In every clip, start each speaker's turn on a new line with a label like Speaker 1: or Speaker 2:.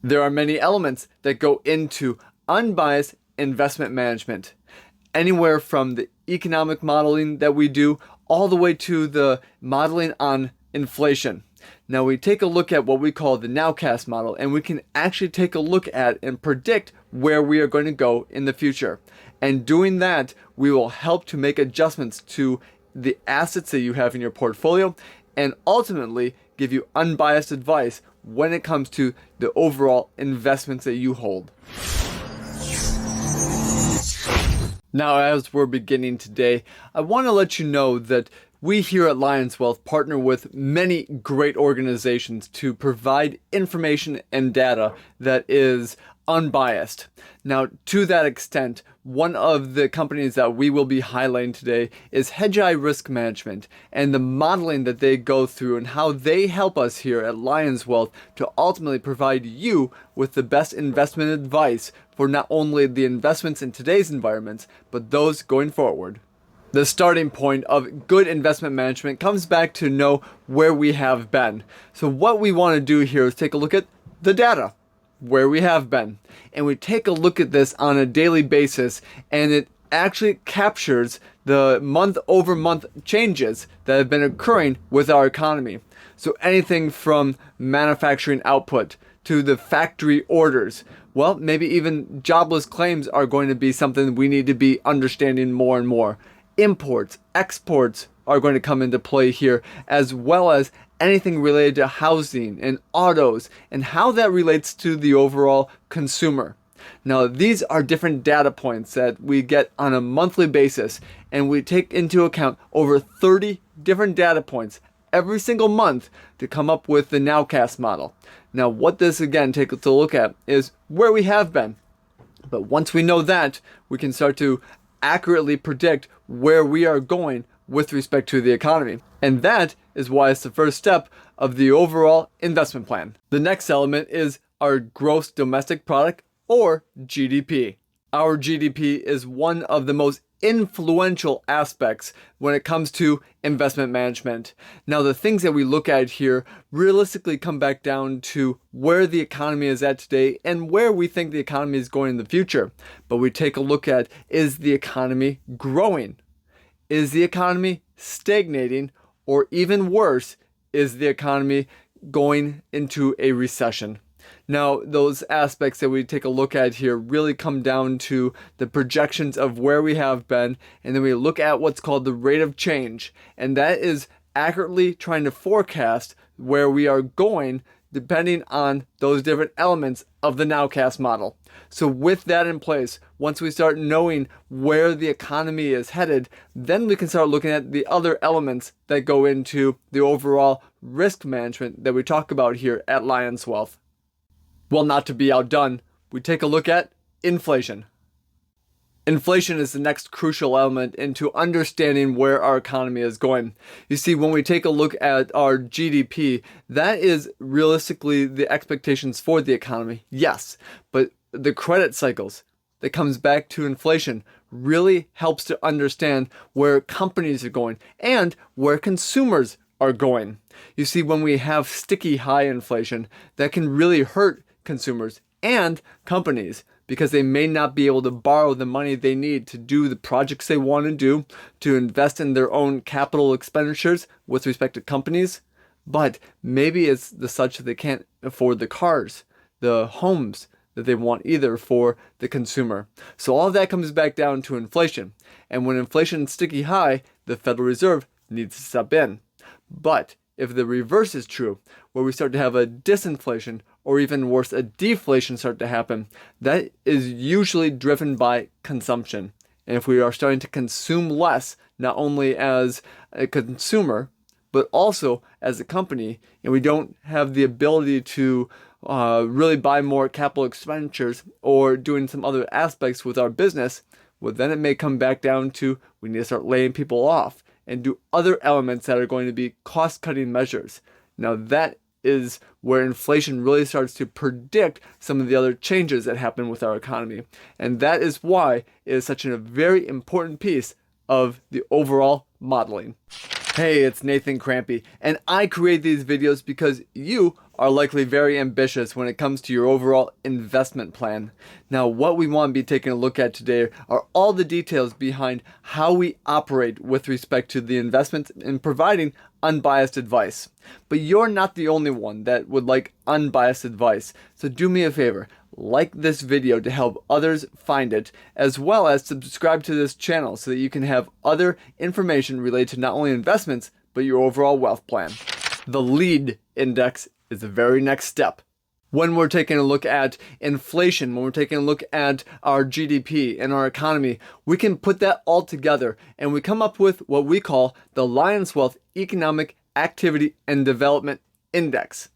Speaker 1: There are many elements that go into unbiased investment management, anywhere from the economic modeling that we do all the way to the modeling on inflation. Now we take a look at what we call the Nowcast model, and we can actually take a look at and predict where we are going to go in the future. And doing that, we will help to make adjustments to the assets that you have in your portfolio and ultimately give you unbiased advice when it comes to the overall investments that you hold. Now, as we're beginning today, I want to let you know that we here at Lions Wealth partner with many great organizations to provide information and data that is unbiased. Now, to that extent, one of the companies that we will be highlighting today is Headline Risk Management and the modeling that they go through and how they help us here at Lions Wealth to ultimately provide you with the best investment advice for not only the investments in today's environments, but those going forward. The starting point of good investment management comes back to know where we have been. So what we want to do here is take a look at the data, where we have been. And we take a look at this on a daily basis, and it actually captures the month-over-month changes that have been occurring with our economy. So anything from manufacturing output to the factory orders. Well, maybe even jobless claims are going to be something we need to be understanding more and more. Imports, exports are going to come into play here, as well as anything related to housing and autos and how that relates to the overall consumer. Now, these are different data points that we get on a monthly basis, and we take into account over 30 different data points every single month to come up with the Nowcast model. Now, what this again takes a look at is where we have been. But once we know that, we can start to accurately predict where we are going with respect to the economy. And that is why it's the first step of the overall investment plan. The next element is our gross domestic product, or GDP. Our GDP is one of the most influential aspects when it comes to investment management. Now, the things that we look at here realistically come back down to where the economy is at today and where we think the economy is going in the future. But we take a look at, is the economy growing? Is the economy stagnating? Or even worse, is the economy going into a recession? Now, those aspects that we take a look at here really come down to the projections of where we have been, and then we look at what's called the rate of change, and that is accurately trying to forecast where we are going depending on those different elements of the Nowcast model. So with that in place, once we start knowing where the economy is headed, then we can start looking at the other elements that go into the overall risk management that we talk about here at Lions Wealth. Well, not to be outdone, we take a look at inflation. Inflation is the next crucial element into understanding where our economy is going. You see, when we take a look at our GDP, that is realistically the expectations for the economy, yes, but the credit cycles that comes back to inflation really helps to understand where companies are going and where consumers are going. You see, when we have sticky high inflation, that can really hurt consumers and companies because they may not be able to borrow the money they need to do the projects they want to do, to invest in their own capital expenditures with respect to companies. But maybe it's the such that they can't afford the cars, the homes that they want either for the consumer. So all of that comes back down to inflation. And when inflation is sticky high, the Federal Reserve needs to step in. But if the reverse is true, where we start to have a disinflation, or even worse, a deflation start to happen, that is usually driven by consumption. And if we are starting to consume less, not only as a consumer, but also as a company, and we don't have the ability to really buy more capital expenditures or doing some other aspects with our business, well, then it may come back down to we need to start laying people off and do other elements that are going to be cost-cutting measures. Now that is where inflation really starts to predict some of the other changes that happen with our economy. And that is why it is such a very important piece of the overall modeling. Hey, it's Nathan Crampy, and I create these videos because you are likely very ambitious when it comes to your overall investment plan. Now, what we want to be taking a look at today are all the details behind how we operate with respect to the investments and providing unbiased advice. But you're not the only one that would like unbiased advice. So do me a favor, like this video to help others find it, as well as subscribe to this channel so that you can have other information related to not only investments, but your overall wealth plan. The lead index is the very next step. When we're taking a look at inflation, when we're taking a look at our GDP and our economy, we can put that all together and we come up with what we call the Lions Wealth Economic Activity and Development Index.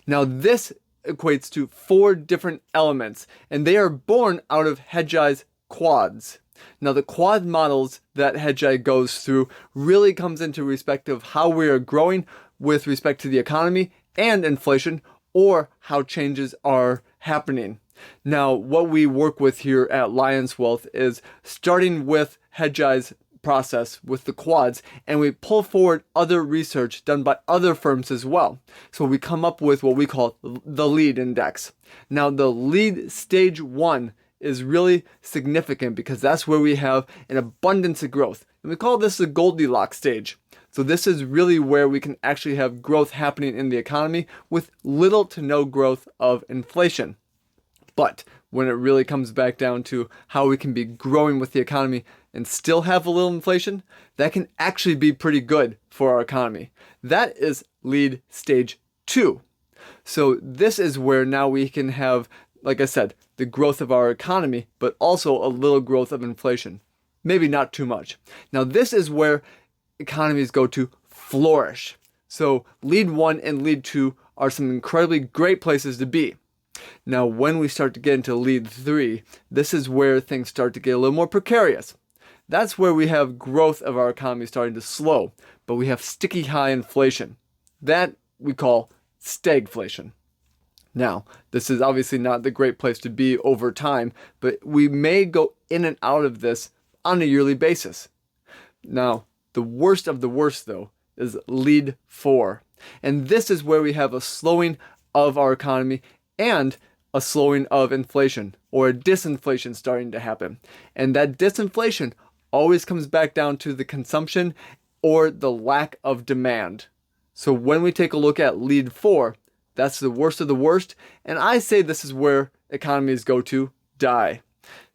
Speaker 1: Now this equates to 4 different elements, and they are born out of Hedgei's quads. Now the quad models that Hedgei goes through really comes into respect of how we are growing with respect to the economy and inflation, or how changes are happening. Now what we work with here at Lions Wealth is starting with Hedgei's process with the quads, and we pull forward other research done by other firms as well. So we come up with what we call the lead index. Now the lead stage 1 is really significant because that's where we have an abundance of growth. And we call this the Goldilocks stage. So this is really where we can actually have growth happening in the economy with little to no growth of inflation. But when it really comes back down to how we can be growing with the economy and still have a little inflation, that can actually be pretty good for our economy. That is lead stage 2. So this is where now we can have, like I said, the growth of our economy, but also a little growth of inflation. Maybe not too much. Now this is where economies go to flourish. So lead 1 and lead 2 are some incredibly great places to be. Now when we start to get into lead 3, this is where things start to get a little more precarious. That's where we have growth of our economy starting to slow, but we have sticky high inflation. That we call stagflation. Now, this is obviously not the great place to be over time, but we may go in and out of this on a yearly basis. Now, the worst of the worst, though, is lead 4. And this is where we have a slowing of our economy and a slowing of inflation, or a disinflation starting to happen. And that disinflation always comes back down to the consumption or the lack of demand. So when we take a look at lead 4, that's the worst of the worst, and I say this is where economies go to die.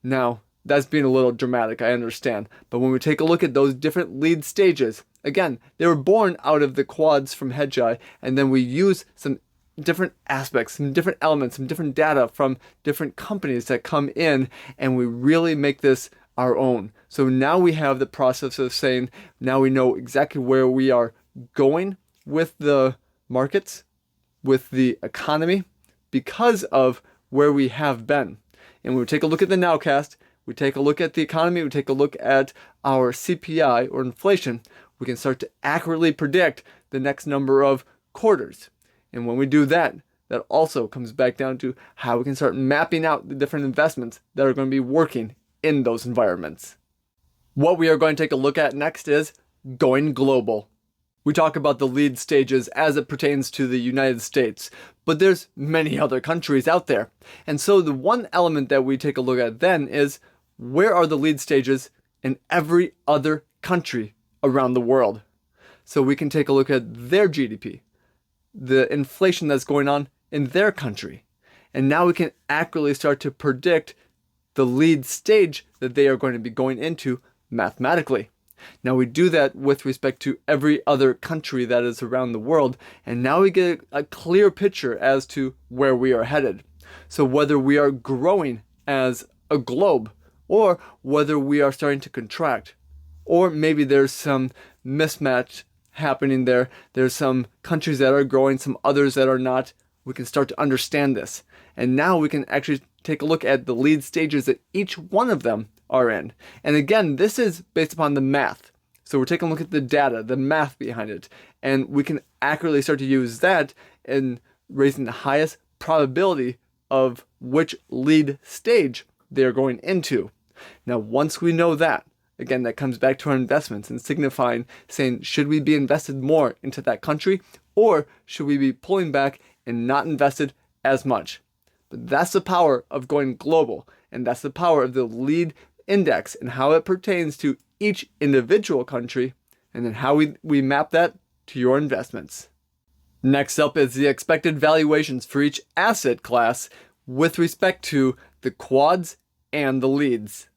Speaker 1: Now, that's being a little dramatic, I understand, but when we take a look at those different lead stages, again, they were born out of the quads from Hedgei, and then we use some different aspects, some different elements, some different data from different companies that come in, and we really make this our own. So now we have the process of saying, now we know exactly where we are going with the markets, with the economy, because of where we have been. And when we take a look at the Nowcast, we take a look at the economy, we take a look at our CPI or inflation, we can start to accurately predict the next number of quarters. And when we do that, that also comes back down to how we can start mapping out the different investments that are going to be working in those environments. What we are going to take a look at next is going global. We talk about the lead stages as it pertains to the United States, but there's many other countries out there. And so the one element that we take a look at then is, where are the lead stages in every other country around the world? So we can take a look at their GDP, the inflation that's going on in their country. And now we can accurately start to predict the lead stage that they are going to be going into mathematically. Now we do that with respect to every other country that is around the world, and now we get a clear picture as to where we are headed. So whether we are growing as a globe, or whether we are starting to contract, or maybe there's some mismatch happening there. There's some countries that are growing, some others that are not. We can start to understand this. And now we can actually take a look at the lead stages that each one of them are in. And again, this is based upon the math. So we're taking a look at the data, the math behind it, and we can accurately start to use that in raising the highest probability of which lead stage they are going into. Now, once we know that, again, that comes back to our investments and signifying, saying, should we be invested more into that country, or should we be pulling back and not invested as much. But that's the power of going global, and that's the power of the lead index and how it pertains to each individual country, and then how we map that to your investments. Next up is the expected valuations for each asset class with respect to the quads and the leads.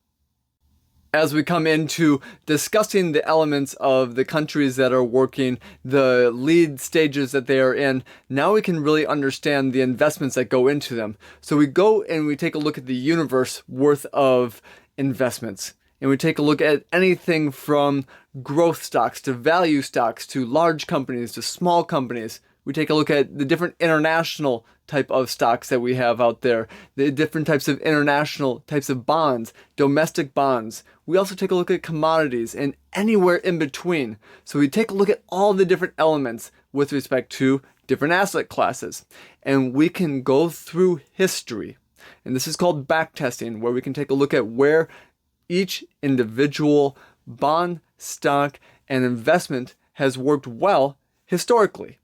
Speaker 1: As we come into discussing the elements of the countries that are working, the lead stages that they are in, now we can really understand the investments that go into them. So we go and we take a look at the universe worth of investments. And we take a look at anything from growth stocks to value stocks to large companies to small companies. We take a look at the different international type of stocks that we have out there, the different types of international types of bonds, domestic bonds. We also take a look at commodities and anywhere in between. So we take a look at all the different elements with respect to different asset classes. And we can go through history. And this is called backtesting, where we can take a look at where each individual bond, stock, and investment has worked well historically.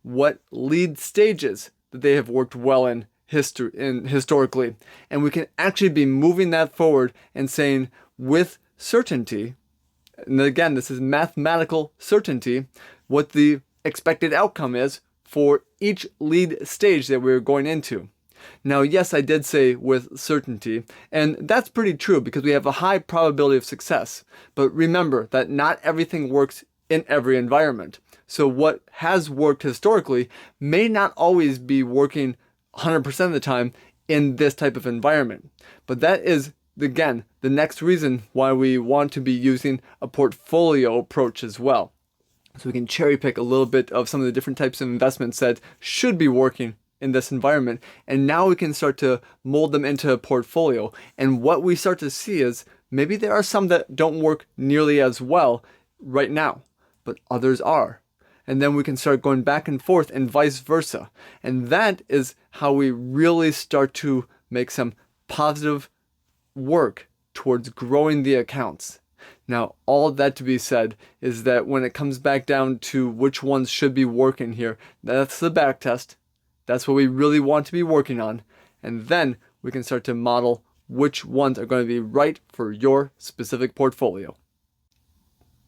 Speaker 1: What lead stages that they have worked well in historically. And we can actually be moving that forward and saying with certainty, and again, this is mathematical certainty, what the expected outcome is for each lead stage that we're going into. Now, yes, I did say with certainty, and that's pretty true because we have a high probability of success. But remember that not everything works in every environment. So what has worked historically may not always be working 100% of the time in this type of environment. But that is, again, the next reason why we want to be using a portfolio approach as well. So we can cherry pick a little bit of some of the different types of investments that should be working in this environment, and now we can start to mold them into a portfolio. And what we start to see is maybe there are some that don't work nearly as well right now, but others are. And then we can start going back and forth and vice versa. And that is how we really start to make some positive work towards growing the accounts. Now, all of that to be said is that when it comes back down to which ones should be working here, that's the back test. That's what we really want to be working on. And then we can start to model which ones are going to be right for your specific portfolio.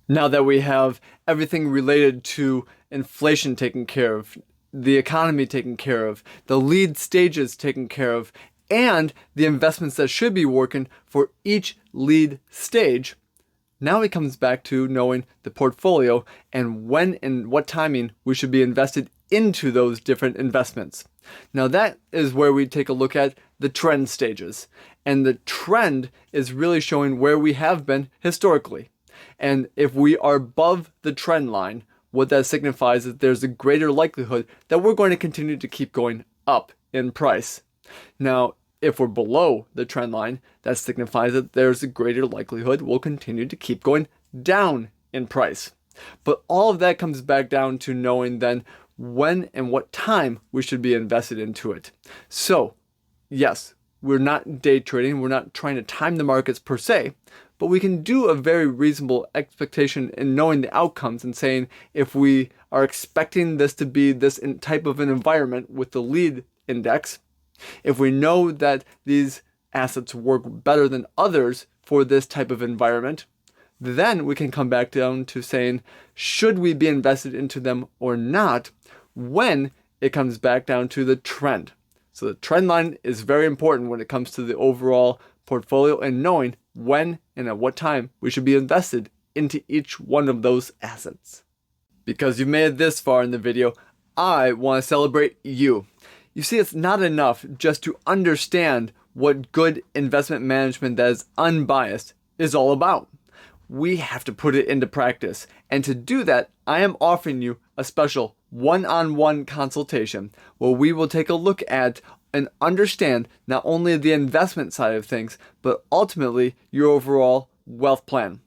Speaker 1: Now that we have everything related to inflation taken care of, the economy taken care of, the lead stages taken care of, and the investments that should be working for each lead stage, now it comes back to knowing the portfolio and when and what timing we should be invested into those different investments. Now that is where we take a look at the trend stages. And the trend is really showing where we have been historically. And if we are above the trend line, what that signifies is there's a greater likelihood that we're going to continue to keep going up in price. Now, if we're below the trend line, that signifies that there's a greater likelihood we'll continue to keep going down in price. But all of that comes back down to knowing then when and what time we should be invested into it. So, yes, we're not day trading, we're not trying to time the markets per se, but we can do a very reasonable expectation in knowing the outcomes and saying if we are expecting this to be this type of an environment with the lead index, if we know that these assets work better than others for this type of environment, then we can come back down to saying, should we be invested into them or not, when it comes back down to the trend. So the trend line is very important when it comes to the overall portfolio and knowing when and at what time we should be invested into each one of those assets. Because you've made it this far in the video, I want to celebrate you. You see, it's not enough just to understand what good investment management that is unbiased is all about. We have to put it into practice. And to do that, I am offering you a special one-on-one consultation where we will take a look at and understand not only the investment side of things, but ultimately your overall wealth plan.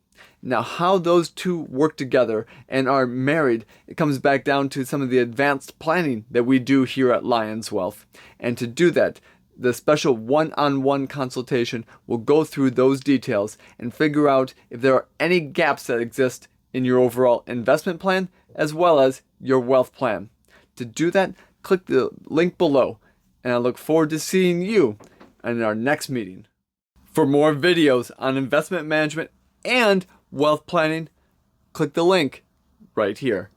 Speaker 1: Now, how those two work together and are married, it comes back down to some of the advanced planning that we do here at Lions Wealth. And to do that, the special one-on-one consultation will go through those details and figure out if there are any gaps that exist in your overall investment plan as well as your wealth plan. To do that, click the link below, and I look forward to seeing you in our next meeting. For more videos on investment management and wealth planning, click the link right here.